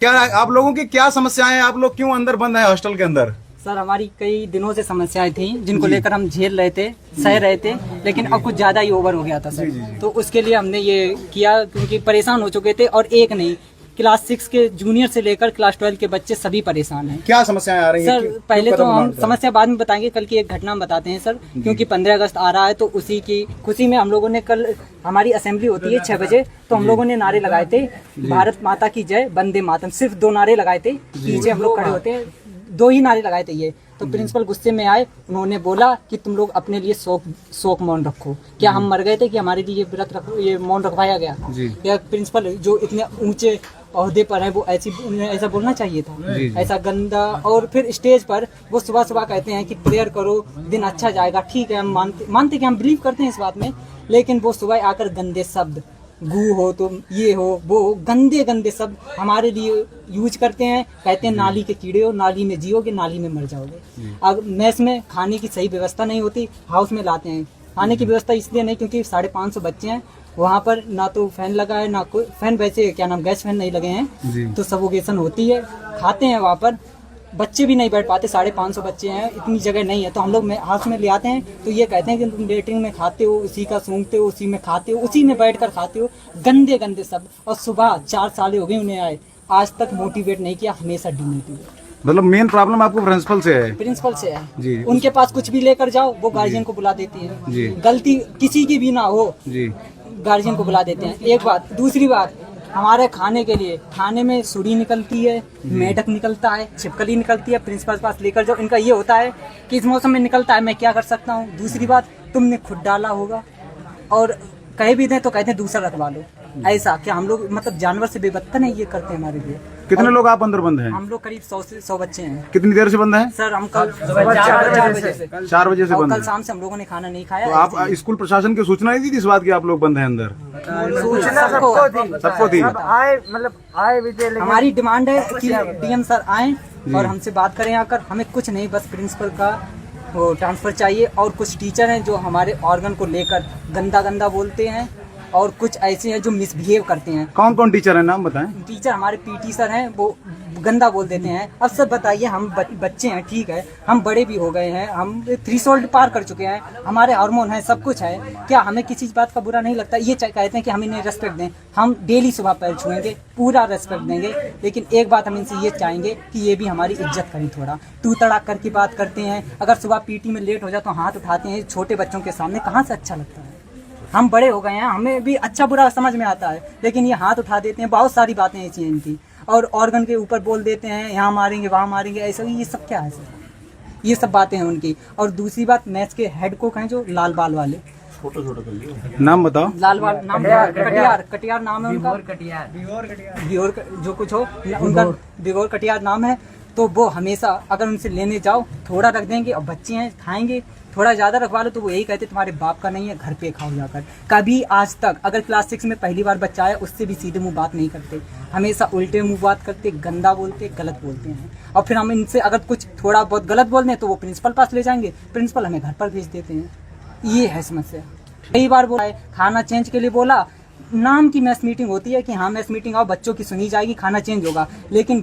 क्या आप लोगों की क्या समस्याएं हैं? आप लोग क्यों अंदर बंद हैं हॉस्टल के अंदर? सर हमारी कई दिनों से समस्याएं थी जिनको लेकर हम झेल रहे थे, सह रहे थे, लेकिन अब कुछ ज्यादा ही ओवर हो गया था सर। तो उसके लिए हमने ये किया क्योंकि परेशान हो चुके थे। और एक नहीं, क्लास 6 के जूनियर से लेकर क्लास 12 के बच्चे सभी परेशान हैं। क्या समस्याएं आ रही हैं? सर पहले तो हम समस्या बाद में बताएंगे, कल की एक घटना हम बताते हैं सर। क्योंकि 15 अगस्त आ रहा है तो उसी की खुशी में हम लोगों ने, कल हमारी असेंबली होती है 6 बजे, तो हम लोगों ने नारे लगाए थे, भारत माता की जय, वंदे मातरम। सिर्फ 2 नारे लगाए थे, पीछे हम लोग खड़े होते हैं, 2 ही नारे लगाए थे ये। तो प्रिंसिपल गुस्से में आए, उन्होंने बोला कि तुम लोग अपने लिए शोक मौन रखो। क्या हम मर गए थे कि हमारे लिए व्रत रखो, ये मौन रखवाया गया? या प्रिंसिपल जो इतने ऊंचे ओहदे पर है वो ऐसा बोलना चाहिए था? ऐसा गंदा। और फिर स्टेज पर वो सुबह सुबह कहते हैं कि प्रेयर करो, दिन अच्छा जाएगा। ठीक है, हम मानते कि हम बिलीव करते हैं इस बात में, लेकिन वो सुबह आकर गंदे शब्द, गू हो तो ये हो वो, गंदे गंदे शब्द हमारे लिए यूज करते हैं। कहते हैं नाली के कीड़े हो, नाली में जियोगे, नाली में मर जाओगे। अब मेस में खाने की सही व्यवस्था नहीं होती, हाउस में लाते हैं। खाने की व्यवस्था इसलिए नहीं क्योंकि 550 बच्चे हैं वहाँ पर, ना तो फैन लगा है, ना कोई फैन, वैसे क्या नाम, गैस फैन नहीं लगे हैं, तो सफोकेशन होती है। खाते हैं वहाँ पर, बच्चे भी नहीं बैठ पाते, 550 बच्चे हैं, इतनी जगह नहीं है। तो हम लोग हाथ में ले आते हैं, तो ये कहते हैं कि तुम लेटरिन में खाते हो, उसी का सूंघते हो, उसी में खाते हो, उसी में बैठकर खाते हो, गंदे गंदे सब। और सुबह 4 साल हो गए उन्हें आए, आज तक मोटिवेट नहीं किया, हमेशा डिमोटिवेट। मतलब मेन प्रॉब्लम आपको प्रिंसिपल से है? प्रिंसिपल से है जी। उनके पास कुछ भी लेकर जाओ, वो गार्जियन को बुला देती है। गलती किसी की भी ना हो, गार्जियन को बुला देते हैं। एक बात। दूसरी बात, हमारे खाने के लिए, खाने में सुरी निकलती है, मेढक निकलता है, छिपकली निकलती है, प्रिंसिपल के पास लेकर जाओ। इनका ये होता है कि इस मौसम में निकलता है, मैं क्या कर सकता हूँ। दूसरी बात, तुमने खुद डाला होगा, और कहे भी दें तो कहते हैं दूसरा रखवा लो। ऐसा क्या हम लोग मतलब जानवर से बेबत्तन है, ये करते हैं हमारे लिए। कितने लोग आप अंदर बंद हैं? हम लोग करीब 100 से 100 बच्चे हैं। कितनी देर से बंद हैं? सर हम कल 4 बजे से 4 बजे से बंद कल हैं। शाम से हम लोगों ने खाना नहीं खाया। तो आप स्कूल प्रशासन की सूचना नहीं दी थी इस बात की आप लोग बंद हैं अंदर? सूचना सबको थी। आए भी थे, हमारी डिमांड है कि डीएम सर आए और हमसे बात करें आकर। हमें कुछ नहीं, बस प्रिंसिपल का वो ट्रांसफर चाहिए। और कुछ टीचर हैं जो हमारे ऑर्गन को लेकर गंदा गंदा बोलते हैं, और कुछ ऐसे हैं जो मिसबिहेव करते हैं। कौन कौन टीचर है, नाम बताएं? टीचर हमारे पीटी सर हैं, वो गंदा बोल देते हैं। अब सर बताइए, हम बच्चे हैं, ठीक है, हम बड़े भी हो गए हैं, हम थ्रेशोल्ड पार कर चुके हैं, हमारे हार्मोन हैं, सब कुछ है। क्या हमें किसी बात का बुरा नहीं लगता? ये कहते हैं कि हम इन्हें रेस्पेक्ट दें, हम डेली सुबह पैर छुएंगे, पूरा रेस्पेक्ट देंगे। लेकिन एक बात हम इनसे ये चाहेंगे कि ये भी हमारी इज्जत करें। थोड़ा तू तड़ाक करके बात करते हैं। अगर सुबह पीटी में लेट हो जाए तो हाथ उठाते हैं, छोटे बच्चों के सामने कहाँ से अच्छा लगता है? हम बड़े हो गए हैं, हमें भी अच्छा बुरा समझ में आता है, लेकिन ये हाथ उठा देते हैं। बहुत सारी बातें ऐसी हैं इनकी, और ऑर्गन के ऊपर बोल देते हैं, यहाँ मारेंगे वहाँ मारेंगे, ऐसा। ये सब क्या है सर? ये सब बातें हैं उनकी। और दूसरी बात, मैथ्स के हेड को कहें जो लाल बाल वाले, नाम बताओ। लाल बाल नाम, कटियार नाम है उनका, बिहोर जो कुछ हो उनका, बिहोर कटियार नाम है। तो वो हमेशा अगर उनसे लेने जाओ, थोड़ा रख देंगे, और बच्चे हैं खाएंगे। थोड़ा ज़्यादा रखवा लो तो वो यही कहते तुम्हारे बाप का नहीं है, घर पे खाओ जाकर। कभी आज तक अगर क्लास 6 में पहली बार बच्चा आया, उससे भी सीधे मुंह बात नहीं करते, हमेशा उल्टे मुंह बात करते, गंदा बोलते, गलत बोलते हैं। और फिर हम इनसे अगर कुछ थोड़ा बहुत गलत बोल दें तो वो प्रिंसिपल पास ले जाएंगे, प्रिंसिपल हमें घर पर भेज देते हैं। ये है समस्या। कई बार बोला है, खाना चेंज के लिए बोला, नाम की मैस मीटिंग होती है कि हाँ मैस मीटिंग आओ, बच्चों की सुनी जाएगी, खाना चेंज होगा, लेकिन